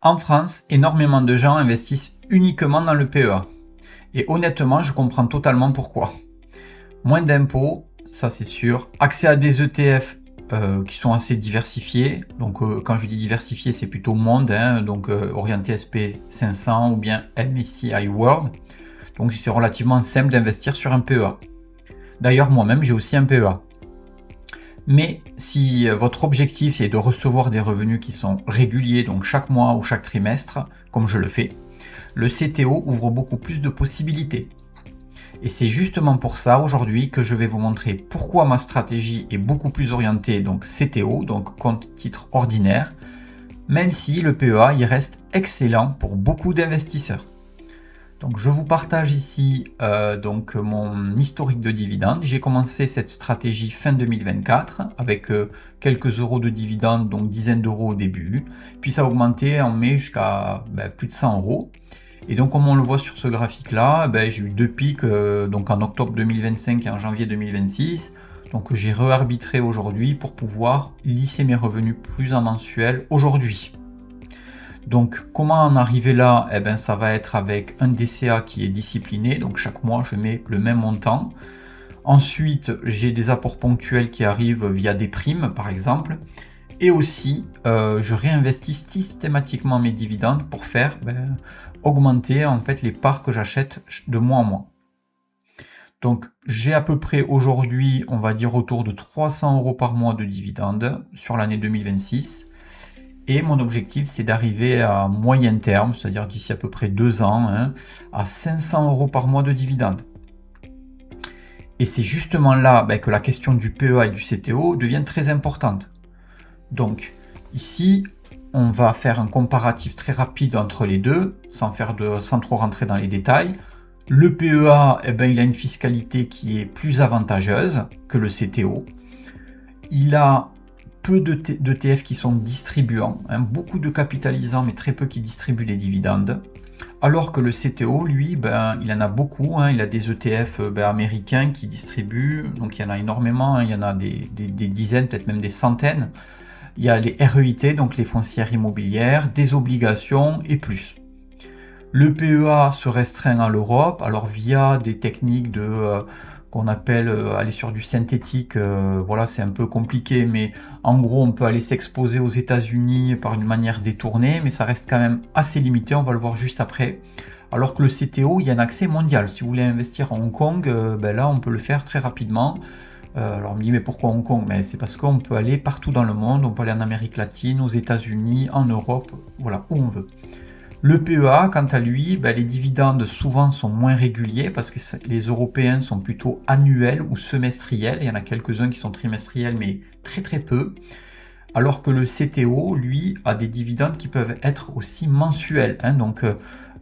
En France, énormément de gens investissent uniquement dans le PEA. Et honnêtement, je comprends totalement pourquoi. Moins d'impôts, ça c'est sûr. Accès à des ETF qui sont assez diversifiés. Donc quand je dis diversifié, c'est plutôt monde, donc orienté SP500 ou bien MSCI World. Donc c'est relativement simple d'investir sur un PEA. D'ailleurs, moi-même, j'ai aussi un PEA. Mais si votre objectif est de recevoir des revenus qui sont réguliers, donc chaque mois ou chaque trimestre, comme je le fais, le CTO ouvre beaucoup plus de possibilités. Et c'est justement pour ça aujourd'hui que je vais vous montrer pourquoi ma stratégie est beaucoup plus orientée donc CTO, donc compte titre ordinaire, même si le PEA il reste excellent pour beaucoup d'investisseurs. Donc je vous partage ici donc mon historique de dividendes. J'ai commencé cette stratégie fin 2024 avec quelques euros de dividendes, donc dizaines d'euros au début. Puis ça a augmenté en mai jusqu'à plus de 100 euros. Et donc comme on le voit sur ce graphique là, j'ai eu deux pics donc en octobre 2025 et en janvier 2026. Donc j'ai réarbitré aujourd'hui pour pouvoir lisser mes revenus plus en mensuel aujourd'hui. Donc comment en arriver là? Ça va être avec un DCA qui est discipliné, donc chaque mois je mets le même montant. Ensuite j'ai des apports ponctuels qui arrivent via des primes par exemple. Et aussi je réinvestis systématiquement mes dividendes pour faire augmenter en fait les parts que j'achète de mois en mois. Donc j'ai à peu près aujourd'hui, on va dire autour de 300 euros par mois de dividendes sur l'année 2026. Et mon objectif, c'est d'arriver à moyen terme, c'est-à-dire d'ici à peu près 2 ans, à 500 euros par mois de dividendes. Et c'est justement là que la question du PEA et du CTO devient très importante. Donc ici, on va faire un comparatif très rapide entre les deux, sans trop rentrer dans les détails. Le PEA, il a une fiscalité qui est plus avantageuse que le CTO. Il a peu d'ETF qui sont distribuants, beaucoup de capitalisants mais très peu qui distribuent les dividendes. Alors que le CTO, lui, il en a beaucoup, il a des ETF américains qui distribuent, donc il y en a énormément, il y en a des dizaines, peut-être même des centaines. Il y a les REIT, donc les foncières immobilières, des obligations et plus. Le PEA se restreint à l'Europe, alors via des techniques qu'on appelle aller sur du synthétique, voilà, c'est un peu compliqué, mais en gros on peut aller s'exposer aux États-Unis par une manière détournée, mais ça reste quand même assez limité, on va le voir juste après. Alors que le CTO, il y a un accès mondial. Si vous voulez investir à Hong Kong, là on peut le faire très rapidement. Alors on me dit mais pourquoi Hong Kong? C'est parce qu'on peut aller partout dans le monde, on peut aller en Amérique latine, aux États-Unis, en Europe, voilà, où on veut. Le PEA, quant à lui, les dividendes souvent sont moins réguliers parce que les Européens sont plutôt annuels ou semestriels. Il y en a quelques-uns qui sont trimestriels, mais très très peu. Alors que le CTO, lui, a des dividendes qui peuvent être aussi mensuels. Donc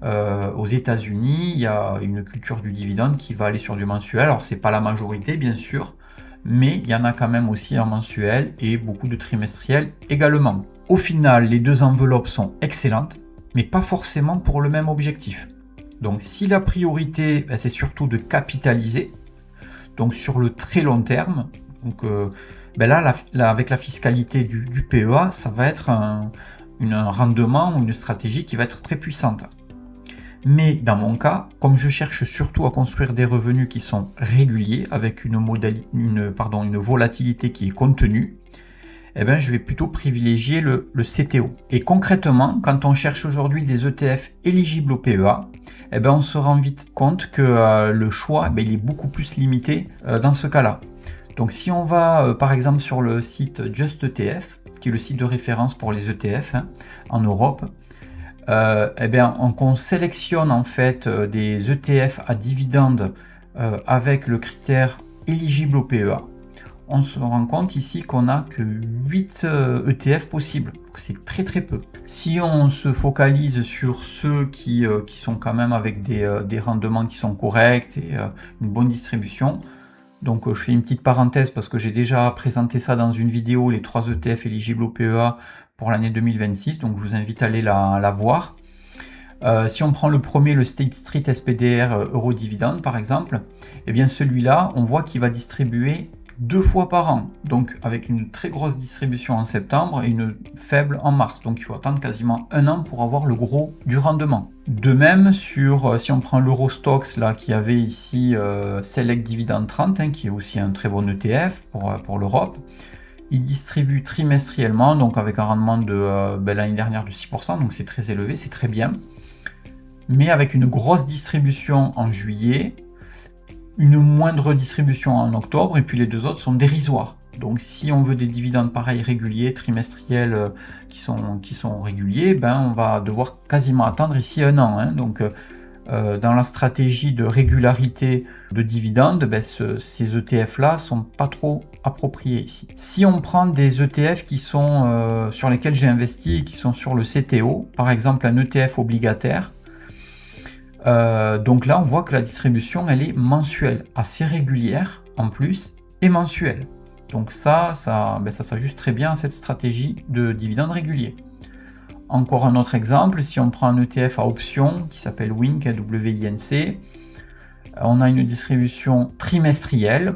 aux États-Unis, il y a une culture du dividende qui va aller sur du mensuel. Alors c'est pas la majorité, bien sûr, mais il y en a quand même aussi en mensuel et beaucoup de trimestriels également. Au final, les deux enveloppes sont excellentes, mais pas forcément pour le même objectif. Donc si la priorité, c'est surtout de capitaliser, donc sur le très long terme, donc là, avec la fiscalité du PEA, ça va être un rendement ou une stratégie qui va être très puissante. Mais dans mon cas, comme je cherche surtout à construire des revenus qui sont réguliers, avec une volatilité qui est contenue, je vais plutôt privilégier le CTO. Et concrètement, quand on cherche aujourd'hui des ETF éligibles au PEA, on se rend vite compte que le choix il est beaucoup plus limité dans ce cas-là. Donc si on va par exemple sur le site JustETF, qui est le site de référence pour les ETF en Europe, on sélectionne en fait des ETF à dividendes avec le critère éligible au PEA. On se rend compte ici qu'on n'a que 8 ETF possibles. C'est très très peu. Si on se focalise sur ceux qui sont quand même avec des rendements qui sont corrects et une bonne distribution, donc je fais une petite parenthèse parce que j'ai déjà présenté ça dans une vidéo, les 3 ETF éligibles au PEA pour l'année 2026, donc je vous invite à aller la voir. Si on prend le premier, le State Street SPDR Eurodividende par exemple, celui-là, on voit qu'il va distribuer 2 fois par an, donc avec une très grosse distribution en septembre et une faible en mars. Donc il faut attendre quasiment un an pour avoir le gros du rendement. De même, si on prend l'Eurostoxx là, qui avait ici Select Dividend 30, qui est aussi un très bon ETF pour l'Europe, il distribue trimestriellement, donc avec un rendement de l'année dernière de 6%, donc c'est très élevé, c'est très bien. Mais avec une grosse distribution en juillet, une moindre distribution en octobre, et puis les deux autres sont dérisoires. Donc si on veut des dividendes pareils réguliers, trimestriels, qui sont réguliers, on va devoir quasiment attendre ici un an. Donc dans la stratégie de régularité de dividendes, ces ETF-là sont pas trop appropriés ici. Si on prend des ETF qui sont sur lesquels j'ai investi, qui sont sur le CTO, par exemple un ETF obligataire, donc là on voit que la distribution elle est mensuelle, assez régulière en plus, et mensuelle. Donc ça s'ajuste très bien à cette stratégie de dividendes réguliers. Encore un autre exemple, si on prend un ETF à option qui s'appelle WINC, W-I-N-C, on a une distribution trimestrielle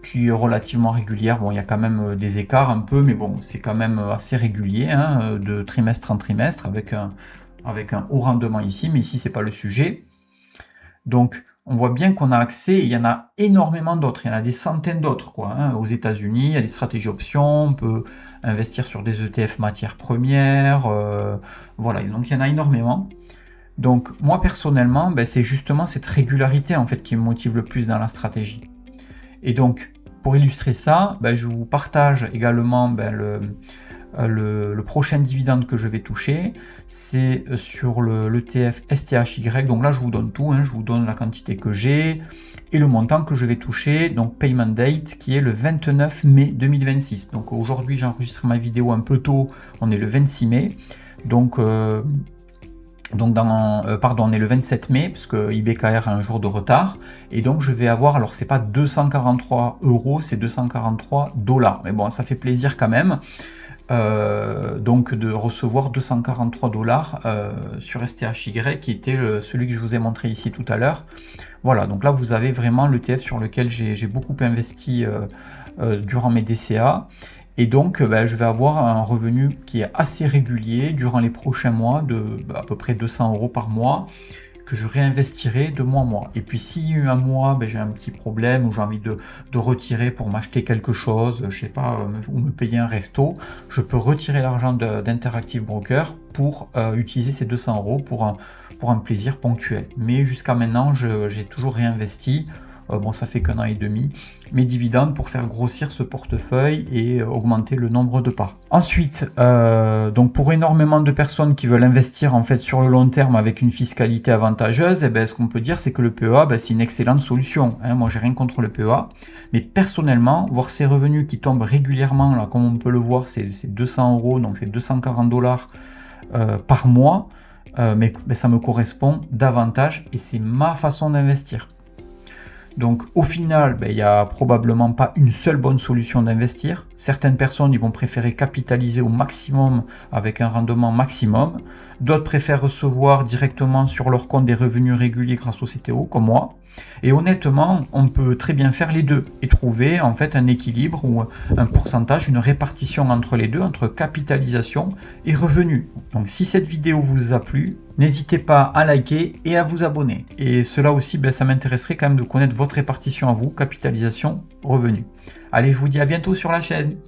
qui est relativement régulière. Bon, il y a quand même des écarts un peu, mais bon, c'est quand même assez régulier, de trimestre en trimestre, avec un haut rendement ici, mais ici, c'est pas le sujet. Donc, on voit bien qu'on a accès, il y en a énormément d'autres, il y en a des centaines d'autres, aux États-Unis, il y a des stratégies options, on peut investir sur des ETF matières premières, voilà, donc il y en a énormément. Donc, moi, personnellement, c'est justement cette régularité, en fait, qui me motive le plus dans la stratégie. Et donc, pour illustrer ça, je vous partage également le prochain dividende que je vais toucher, c'est sur l'ETF STHY. Donc là, je vous donne tout, je vous donne la quantité que j'ai et le montant que je vais toucher, donc payment date qui est le 29 mai 2026. Donc aujourd'hui, j'enregistre ma vidéo un peu tôt, on est le 26 mai. Donc on est le 27 mai, parce que IBKR a un jour de retard, et donc je vais avoir, alors c'est pas 243 €, c'est 243 $, mais bon, ça fait plaisir quand même, donc de recevoir 243 $ sur STHY, qui était celui que je vous ai montré ici tout à l'heure. Voilà, donc là vous avez vraiment l'ETF sur lequel j'ai beaucoup investi durant mes DCA. Et donc, je vais avoir un revenu qui est assez régulier durant les prochains mois, de à peu près 200 € par mois, que je réinvestirai de mois en mois. Et puis, si un mois, j'ai un petit problème ou j'ai envie de retirer pour m'acheter quelque chose, je sais pas, ou me payer un resto, je peux retirer l'argent d'Interactive Brokers pour utiliser ces 200 € pour un plaisir ponctuel. Mais jusqu'à maintenant, j'ai toujours réinvesti. Bon, ça fait qu'un an et demi, mes dividendes pour faire grossir ce portefeuille et augmenter le nombre de parts. Ensuite, donc pour énormément de personnes qui veulent investir en fait sur le long terme avec une fiscalité avantageuse, ce qu'on peut dire c'est que le PEA, c'est une excellente solution. Moi, j'ai rien contre le PEA, mais personnellement, voir ces revenus qui tombent régulièrement, là, comme on peut le voir, c'est 200 €, donc c'est 240 $ par mois, mais ça me correspond davantage et c'est ma façon d'investir. Donc au final, il n'y a probablement pas une seule bonne solution d'investir. Certaines personnes ils vont préférer capitaliser au maximum avec un rendement maximum. D'autres préfèrent recevoir directement sur leur compte des revenus réguliers grâce au CTO, comme moi. Et honnêtement, on peut très bien faire les deux et trouver en fait un équilibre ou un pourcentage, une répartition entre les deux, entre capitalisation et revenus. Donc si cette vidéo vous a plu, n'hésitez pas à liker et à vous abonner. Et cela aussi, ça m'intéresserait quand même de connaître votre répartition à vous, capitalisation, revenus. Allez, je vous dis à bientôt sur la chaîne.